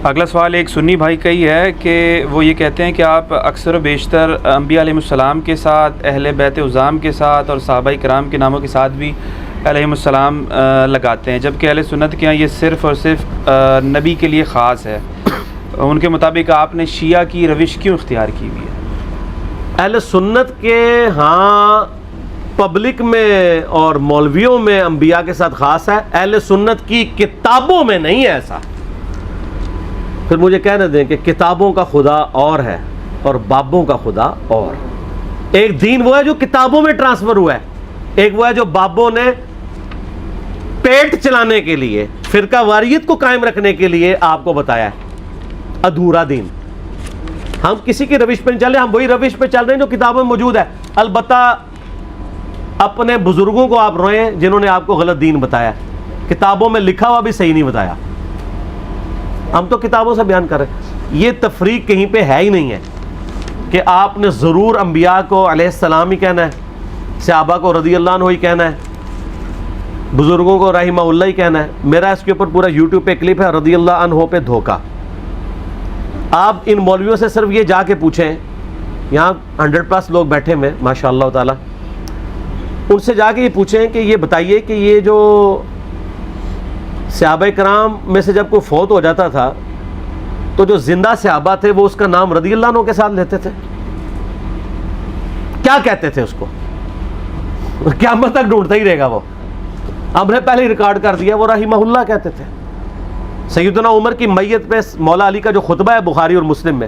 اگلا سوال ایک سنی بھائی کا ہی ہے کہ وہ یہ کہتے ہیں کہ آپ اکثر و بیشتر انبیاء علیہ السلام کے ساتھ، اہل بیت عظام کے ساتھ اور صحابہ کرام کے ناموں کے ساتھ بھی علیہ السلام لگاتے ہیں، جبکہ اہل سنت کے یہاں یہ صرف اور صرف نبی کے لیے خاص ہے۔ ان کے مطابق آپ نے شیعہ کی روش کیوں اختیار کی ہوئی ہے؟ اہل سنت کے ہاں پبلک میں اور مولویوں میں انبیاء کے ساتھ خاص ہے، اہل سنت کی کتابوں میں نہیں ہے ایسا۔ پھر مجھے کہنے دیں کہ کتابوں کا خدا اور ہے اور بابوں کا خدا اور۔ ایک دین وہ ہے جو کتابوں میں ٹرانسفر ہوا ہے، ایک وہ ہے جو بابوں نے پیٹ چلانے کے لیے، فرقہ واریت کو قائم رکھنے کے لیے آپ کو بتایا ہے، ادھورا دین۔ ہم کسی کی روش پہ نہیں چل رہے، ہم وہی روش پہ چل رہے ہیں جو کتابوں میں موجود ہے۔ البتہ اپنے بزرگوں کو آپ روئیں جنہوں نے آپ کو غلط دین بتایا، کتابوں میں لکھا ہوا بھی صحیح نہیں بتایا، ہم تو کتابوں سے بیان کر رہے ہیں۔ یہ تفریق کہیں پہ ہے ہی نہیں ہے کہ آپ نے ضرور انبیاء کو علیہ السلام ہی کہنا ہے، صحابہ کو رضی اللہ عنہ ہی کہنا ہے، بزرگوں کو رحمہ اللہ ہی کہنا ہے۔ میرا اس کے اوپر پورا یوٹیوب پہ کلپ ہے، رضی اللہ عنہ پہ دھوکہ۔ آپ ان مولویوں سے صرف یہ جا کے پوچھیں، یہاں 100+ لوگ بیٹھے ہوئے ماشاء اللہ تعالی، ان سے جا کے یہ پوچھیں کہ یہ بتائیے کہ یہ جو صحابہ کرام میں سے جب کوئی فوت ہو جاتا تھا تو جو زندہ صحابہ تھے وہ اس کا نام رضی اللہ عنہ کے ساتھ لیتے تھے، کیا کہتے تھے اس کو؟ قیامت تک ڈھونڈتا ہی رہے گا وہ، ہم نے پہلے ہی ریکارڈ کر دیا، وہ رحمہ اللہ کہتے تھے۔ سیدنا عمر کی میت پہ مولا علی کا جو خطبہ ہے بخاری اور مسلم میں،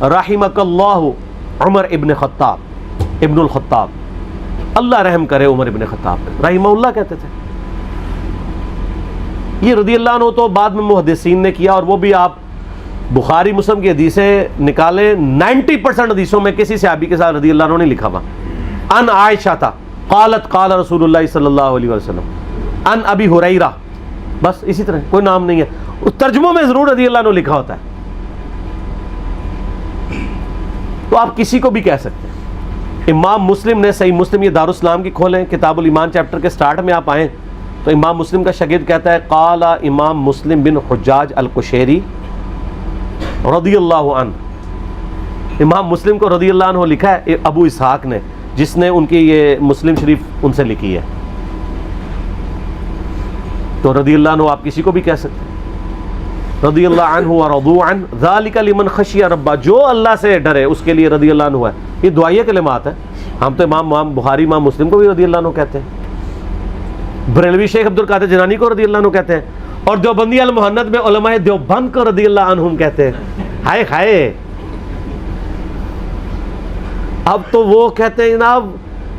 رحمک اللہ عمر ابن خطاب، ابن الخطاب، اللہ رحم کرے عمر ابن خطاب پہ، رحمہ اللہ کہتے تھے۔ یہ رضی اللہ عنہ تو بعد میں محدثین نے کیا، اور وہ بھی آپ بخاری مسلم کی حدیثیں نکالیں، 90% حدیثوں میں کسی صحابی کے ساتھ رضی اللہ عنہ نہیں لکھا ہوا۔ ان عائشہ تھا قالت قال رسول اللہ صلی اللہ علیہ وسلم، ان ابی ہریرہ، بس اسی طرح کوئی نام نہیں ہے۔ اس ترجموں میں ضرور رضی اللہ عنہ لکھا ہوتا ہے، تو آپ کسی کو بھی کہہ سکتے ہیں۔ امام مسلم نے صحیح مسلم، یہ دارالاسلام کی کھولیں، کتاب الایمان چیپٹر کے سٹارٹ میں آپ آئیں تو امام مسلم کا شاگرد کہتا ہے قال امام مسلم بن حجاج القشیری رضی اللہ عنہ، امام مسلم کو رضی اللہ عنہ لکھا ہے ابو اسحاق نے، جس نے ان کی یہ مسلم شریف ان سے لکھی ہے، تو رضی اللہ عنہ آپ کسی کو بھی کہہ سکتے ہیں۔ رضی اللہ عنہ ورضوا عنہ ذالک لمن خشی ربہ، جو اللہ سے ڈرے اس کے لیے رضی اللہ عنہ ہے۔ یہ دعائیہ کلمات ہیں، ہم تو امام بخاری امام مسلم کو بھی رضی اللہ عنہ کہتے ہیں، بریلوی شیخ عبد القادر جیلانی کو رضی اللہ عنہ کہتے ہیں، اور دیوبندی المحند میں علماء دیوبند کو رضی اللہ عنہم کہتے ہیں۔ ہائے ہائے، اب تو وہ کہتے ہیں جناب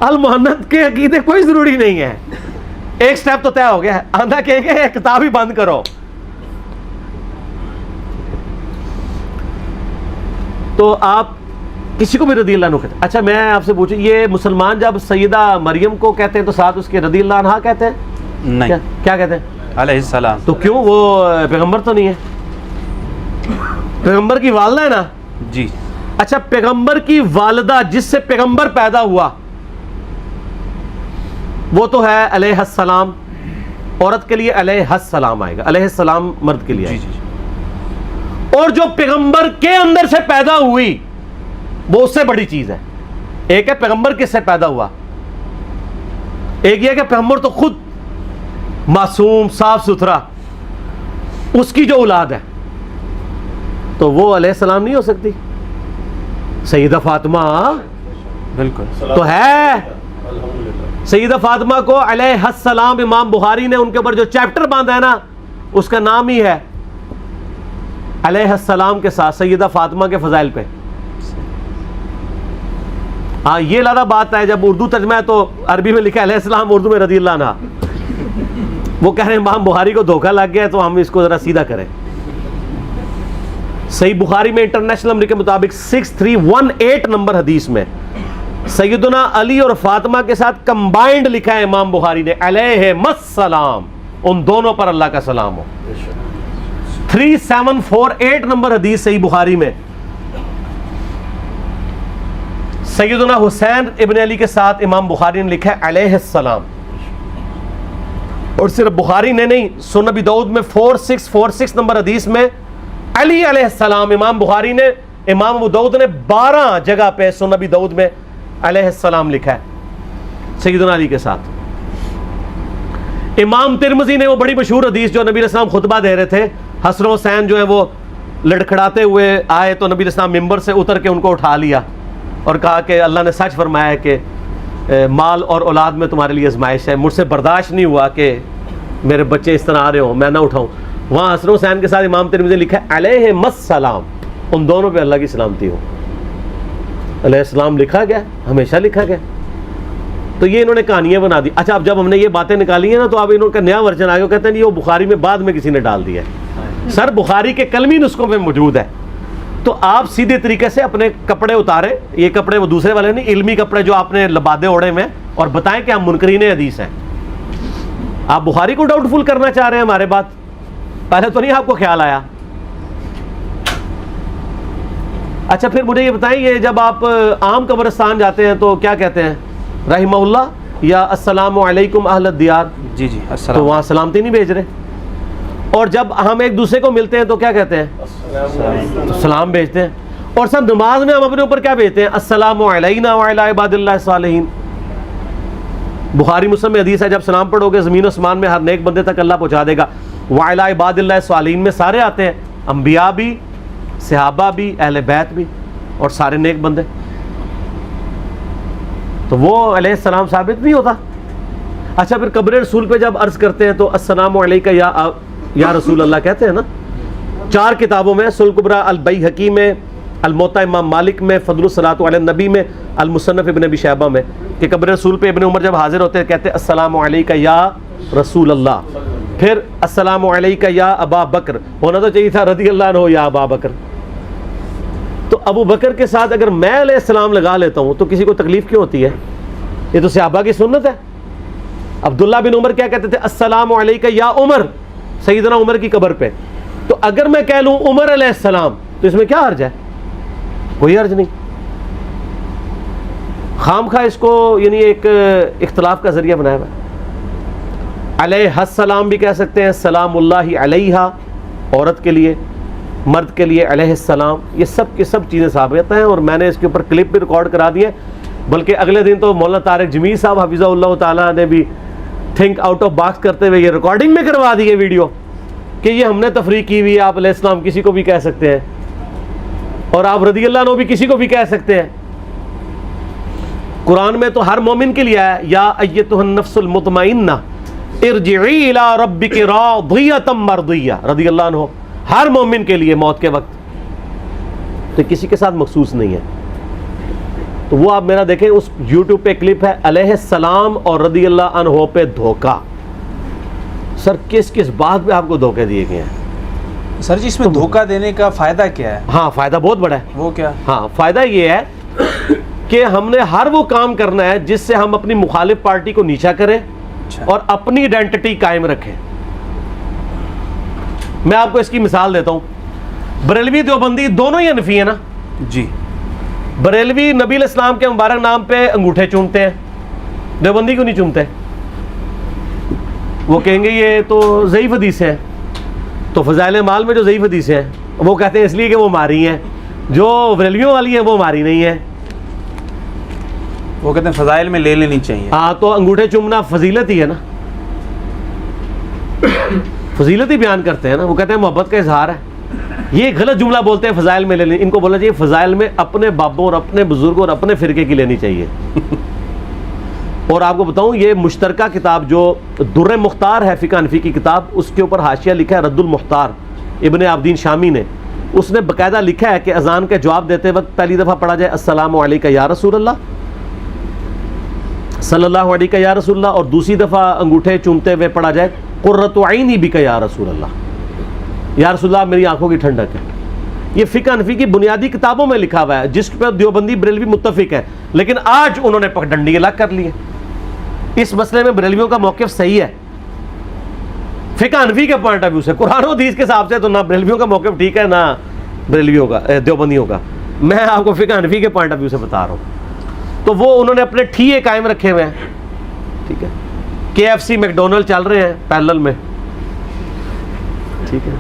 المحند کے عقیدے کوئی ضروری نہیں ہے، ایک سٹیپ تو طے ہو گیا ہے، آندھا کہیں گے کتاب ہی بند کرو۔ تو آپ کسی کو بھی رضی اللہ عنہ کہتے ہیں۔ اچھا میں آپ سے پوچھوں، یہ مسلمان جب سیدہ مریم کو کہتے ہیں تو ساتھ اس کے رضی اللہ عنہ کہتے ہیں؟ نہیں، کیا کہتے ہیں؟ علیہ السلام۔ تو کیوں؟ وہ پیغمبر تو نہیں ہے، پیغمبر کی والدہ ہے نا؟ جی۔ اچھا، پیغمبر کی والدہ جس سے پیغمبر پیدا ہوا وہ تو ہے علیہ السلام، عورت کے لیے علیہ السلام آئے گا، علیہ السلام مرد کے لیے آئے گا۔ اور جو پیغمبر کے اندر سے پیدا ہوئی وہ اس سے بڑی چیز ہے۔ ایک ہے پیغمبر کس سے پیدا ہوا، ایک یہ کہ پیغمبر تو خود معصوم صاف ستھرا، اس کی جو اولاد ہے تو وہ علیہ السلام نہیں ہو سکتی۔ سیدہ فاطمہ بالکل تو ہے، سیدہ فاطمہ کو علیہ السلام، امام بخاری نے ان کے اوپر جو چیپٹر باندھا ہے نا اس کا نام ہی ہے علیہ السلام کے ساتھ، سیدہ فاطمہ کے فضائل پہ۔ ہاں یہ علیحدہ بات ہے، جب اردو ترجمہ ہے تو عربی میں لکھا ہے علیہ السلام، اردو میں رضی اللہ عنہ۔ وہ کہہ رہے ہیں امام بخاری کو دھوکہ لگ گیا تو ہم اس کو ذرا سیدھا کریں۔ صحیح بخاری میں انٹرنیشنل نمبر کے مطابق 6318 نمبر حدیث میں سیدنا علی اور فاطمہ کے ساتھ کمبائنڈ لکھا ہے امام بخاری نے علیہ السلام، ان دونوں پر اللہ کا سلام ہو۔ 3748 نمبر حدیث صحیح بخاری میں سیدنا حسین ابن علی کے ساتھ امام بخاری نے لکھا ہے علیہ السلام۔ اور صرف بخاری نے نہیں، سنن ابی داؤد میں 4646 نمبر حدیث میں علی علیہ السلام، امام بخاری نے، امام ابو داؤد نے 12 جگہ پہ سنن ابی داؤد میں علیہ السلام لکھا ہے سیدنا علی کے ساتھ۔ امام ترمذی نے وہ بڑی مشہور حدیث جو نبی علیہ السلام خطبہ دے رہے تھے، حسن و حسین جو ہے وہ لڑکھڑاتے ہوئے آئے تو نبی علیہ السلام ممبر سے اتر کے ان کو اٹھا لیا اور کہا کہ اللہ نے سچ فرمایا ہے کہ مال اور اولاد میں تمہارے لیے آزمائش ہے، مجھ سے برداشت نہیں ہوا کہ میرے بچے اس طرح آ رہے ہوں، میں نہ اٹھاؤں۔ وہاں حسن و حسین کے ساتھ امام ترمذی لکھا ہے علیہ السلام، ان دونوں پہ اللہ کی سلامتی ہو۔ علیہ السلام لکھا گیا، ہمیشہ لکھا گیا۔ تو یہ انہوں نے کہانیاں بنا دی۔ اچھا، اب جب ہم نے یہ باتیں نکالی ہیں نا تو اب انہوں کا نیا ورژن آ گیا، کہتے ہیں یہ وہ بخاری میں بعد میں کسی نے ڈال دیا ہے۔ سر بخاری کے کلمی نسخوں میں موجود ہے، تو آپ سیدھے طریقے سے اپنے کپڑے اتاریں، یہ کپڑے وہ دوسرے والے نہیں، علمی کپڑے جو آپ نے لبادے اوڑے میں، اور بتائیں کہ ہم منکرین حدیث ہیں۔ آپ بخاری کو ڈاؤٹ فل کرنا چاہ رہے ہیں ہمارے بات، پہلے تو نہیں آپ کو خیال آیا۔ اچھا پھر مجھے یہ بتائیں، یہ جب آپ عام قبرستان جاتے ہیں تو کیا کہتے ہیں؟ رحمہ اللہ یا السلام علیکم اہل الدیار؟ جی جی تو السلام۔ وہاں سلامتی نہیں بھیج رہے۔ اور جب ہم ایک دوسرے کو ملتے ہیں تو کیا کہتے ہیں؟ تو سلام بھیجتے ہیں۔ اور سب نماز میں ہم اپنے اوپر کیا بھیجتے ہیں؟ السلام علینا وعلی عباد اللہ الصالحین۔ بخاری مسلم میں حدیث ہے جب سلام پڑھو گے زمین و آسمان میں ہر نیک بندے تک اللہ پہنچا دے گا۔ وعلی عباد اللہ الصالحین میں سارے آتے ہیں، انبیاء بھی، صحابہ بھی، اہل بیت بھی، اور سارے نیک بندے۔ تو وہ علیہ السلام ثابت نہیں ہوتا۔ اچھا پھر قبر رسول پہ جب عرض کرتے ہیں تو السلام علیکہ یا رسول اللہ کہتے ہیں نا۔ 4 کتابوں میں، سنن کبریٰ البیہقی میں، الموطا امام مالک میں، فضل الصلاۃ علی النبی میں، المصنف ابن ابی شیبہ میں، کہ قبر رسول پہ ابن عمر جب حاضر ہوتے ہیں کہتے ہیں السلام علیکہ یا رسول اللہ۔ پھر السلام علیکہ یا ابا بکر، ہونا تو چاہیے تھا رضی اللہ عنہ یا ابا بکر۔ تو ابو بکر کے ساتھ اگر میں علیہ السلام لگا لیتا ہوں تو کسی کو تکلیف کیوں ہوتی ہے؟ یہ تو صحابہ کی سنت ہے۔ عبداللہ بن عمر کیا کہتے تھے؟ السلام علیکہ یا عمر، سیدنا عمر کی قبر پہ۔ تو اگر میں کہہ لوں عمر علیہ السلام تو اس میں کیا حرج ہے؟ کوئی حرج نہیں۔ خام خواہ اس کو یعنی ایک اختلاف کا ذریعہ بنایا ہوا ہے۔ علیہ السلام بھی کہہ سکتے ہیں، سلام اللہ علیہ عورت کے لیے، مرد کے لیے علیہ السلام، یہ سب کی سب چیزیں ثابت ہیں، اور میں نے اس کے اوپر کلپ بھی ریکارڈ کرا دی ہے۔ بلکہ اگلے دن تو مولانا طارق جمیل صاحب حفظہ اللہ تعالیٰ نے بھی تھنک آؤٹ آف باکس کرتے ہوئے یہ ریکارڈنگ میں کروا دی ہے ویڈیو، کہ یہ ہم نے تفریق کی ہوئی ہے، آپ علیہ السلام کسی کو بھی کہہ سکتے ہیں، اور آپ رضی اللہ عنہ بھی کسی کو بھی کہہ سکتے ہیں۔ قرآن میں تو ہر مومن کے لیے ہے، یا ایتھا النفس المطمئنہ ارجعی الی ربک راضیۃ مرضیہ، رضی اللہ عنہ ہر مومن کے لیے موت کے وقت، تو کسی کے ساتھ مخصوص نہیں ہے۔ تو وہ آپ میرا دیکھیں، اس یوٹیوب پہ کلپ ہے علیہ السلام اور رضی اللہ عنہ پہ دھوکہ۔ سر کس کس بات پہ آپ کو دھوکے دیے گئے ہیں؟ سر جی اس میں دھوکہ دینے کا فائدہ کیا ہے؟ ہاں فائدہ بہت بڑا ہے۔ وہ کیا؟ ہاں فائدہ یہ ہے کہ ہم نے ہر وہ کام کرنا ہے جس سے ہم اپنی مخالف پارٹی کو نیچا کریں اور اپنی آئیڈینٹی قائم رکھیں۔ میں آپ کو اس کی مثال دیتا ہوں، بریلوی دیوبندی دونوں ہی حنفی ہیں نا جی۔ بریلوی نبی علیہ السلام کے مبارک نام پہ انگوٹھے چومتے ہیں، دیوبندی کیوں نہیں چومتے؟ وہ کہیں گے یہ تو ضعیف حدیث ہے، تو فضائل مال میں جو ضعیف حدیثیں ہیں وہ کہتے ہیں اس لیے کہ وہ ماری ہیں، جو بریلویوں والی ہیں وہ ماری نہیں ہیں، وہ کہتے ہیں فضائل میں لے لینی چاہیے۔ ہاں تو انگوٹھے چومنا فضیلت ہی ہے نا، فضیلت ہی بیان کرتے ہیں نا، وہ کہتے ہیں محبت کا اظہار ہے۔ یہ غلط جملہ بولتے ہیں فضائل میں لینی، ان کو بولنا چاہیے فضائل میں اپنے بابوں اور اپنے بزرگوں اور اپنے فرقے کی لینی چاہیے۔ اور آپ کو بتاؤں یہ مشترکہ کتاب جو در مختار ہے فقہ حنفی کی کتاب، اس کے اوپر حاشیہ لکھا ہے رد المختار ابن عابدین شامی نے، اس نے باقاعدہ لکھا ہے کہ اذان کا جواب دیتے وقت پہلی دفعہ پڑھا جائے السلام علیکہ یا رسول اللہ صلی اللہ علیہ یا رسول اللہ، اور دوسری دفعہ انگوٹھے چومتے ہوئے پڑھا جائے قرۃ عینی بک یا رسول اللہ، یا رسول اللہ میری آنکھوں کی ٹھنڈک ہے۔ یہ فقہ حنفی کی بنیادی کتابوں میں لکھا ہوا ہے جس پہ دیوبندی بریلوی متفق ہے، لیکن آج انہوں نے پگڈنڈی الگ کر لی ہے۔ اس مسئلے میں بریلویوں کا موقف صحیح ہے فقہ حنفی کے پوائنٹ آف ویو سے، قرآن و حدیث کے حساب سے تو نہ بریلویوں کا موقف ٹھیک ہے نہ بریلویوں کا دیوبندیوں کا، میں آپ کو فقہ حنفی کے پوائنٹ آف ویو سے بتا رہا ہوں۔ تو وہ انہوں نے اپنے ٹھیے قائم رکھے ہوئے ہیں، ٹھیک ہے، KFC میکڈونلڈ چل رہے ہیں پیرلل میں، ٹھیک ہے،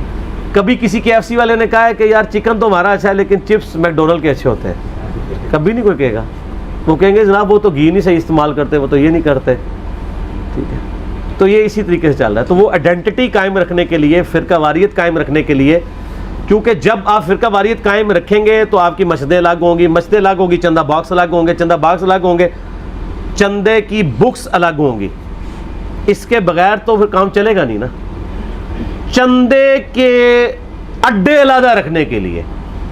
کبھی کسی KFC والے نے کہا ہے کہ یار چکن تو ہمارا اچھا ہے لیکن چپس میکڈونلڈ کے اچھے ہوتے ہیں؟ کبھی نہیں کوئی کہے گا. وہ کہیں گے جناب وہ تو گھی نہیں صحیح استعمال کرتے, وہ تو یہ نہیں کرتے. ٹھیک ہے, تو یہ اسی طریقے سے چل رہا ہے. تو وہ آئیڈینٹی قائم رکھنے کے لیے, فرقہ واریت قائم رکھنے کے لیے, کیونکہ جب آپ فرقہ واریت قائم رکھیں گے تو آپ کی مسجدیں الگ ہوں گی, مسجدیں الگ ہوں گی, چندہ باکس الگ ہوں گے, چندہ باکس الگ ہوں گے, چندے کی بکس الگ ہوں گی. اس کے بغیر تو پھر کام چلے گا نہیں نا. چندے کے اڈے علیحدہ رکھنے کے لیے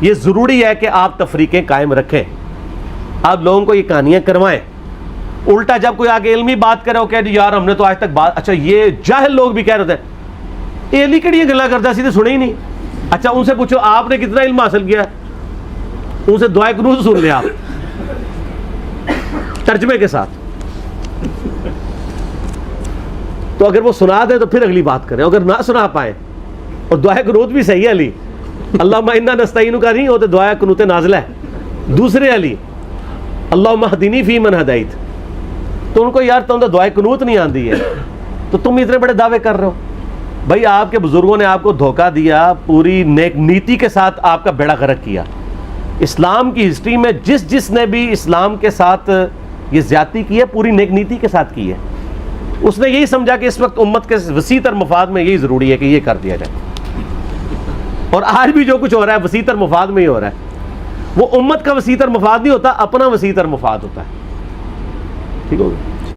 یہ ضروری ہے کہ آپ تفریقیں قائم رکھیں, آپ لوگوں کو یہ کہانیاں کروائیں. الٹا جب کوئی آگے علمی بات کرے وہ کہہ دی یار ہم نے تو آج تک بات, اچھا یہ جاہل لوگ بھی کہہ رہے تھے یہ علی کڑی گلا کرتا سیدھے سنے ہی نہیں. اچھا ان سے پوچھو آپ نے کتنا علم حاصل کیا, ان سے دعائے قنوت سن لیا آپ ترجمے کے ساتھ. تو اگر وہ سنا دیں تو پھر اگلی بات کریں, اگر نہ سنا پائیں, اور دعائے قنوت بھی صحیح ہے علی, اللہم انا نستعینک کا نہیں ہوتے, دعائے قنوت نازلہ ہے. دوسرے علی اللہم اہدنی فی من ہدیت, تو ان کو یار تم تو دعائے قنوت نہیں آندی ہے تو تم اتنے بڑے دعوے کر رہے ہو. بھائی آپ کے بزرگوں نے آپ کو دھوکہ دیا, پوری نیک نیتی کے ساتھ آپ کا بیڑا غرق کیا. اسلام کی ہسٹری میں جس نے بھی اسلام کے ساتھ یہ زیادتی کی ہے پوری نیک نیتی کے ساتھ کی ہے. اس نے یہی سمجھا کہ اس وقت امت کے وسیع تر مفاد میں یہی ضروری ہے کہ یہ کر دیا جائے, اور آج بھی جو کچھ ہو رہا ہے وسیع تر مفاد میں ہی ہو رہا ہے. وہ امت کا وسیع تر مفاد نہیں ہوتا, اپنا وسیع تر مفاد ہوتا ہے. ٹھیک ہوگا.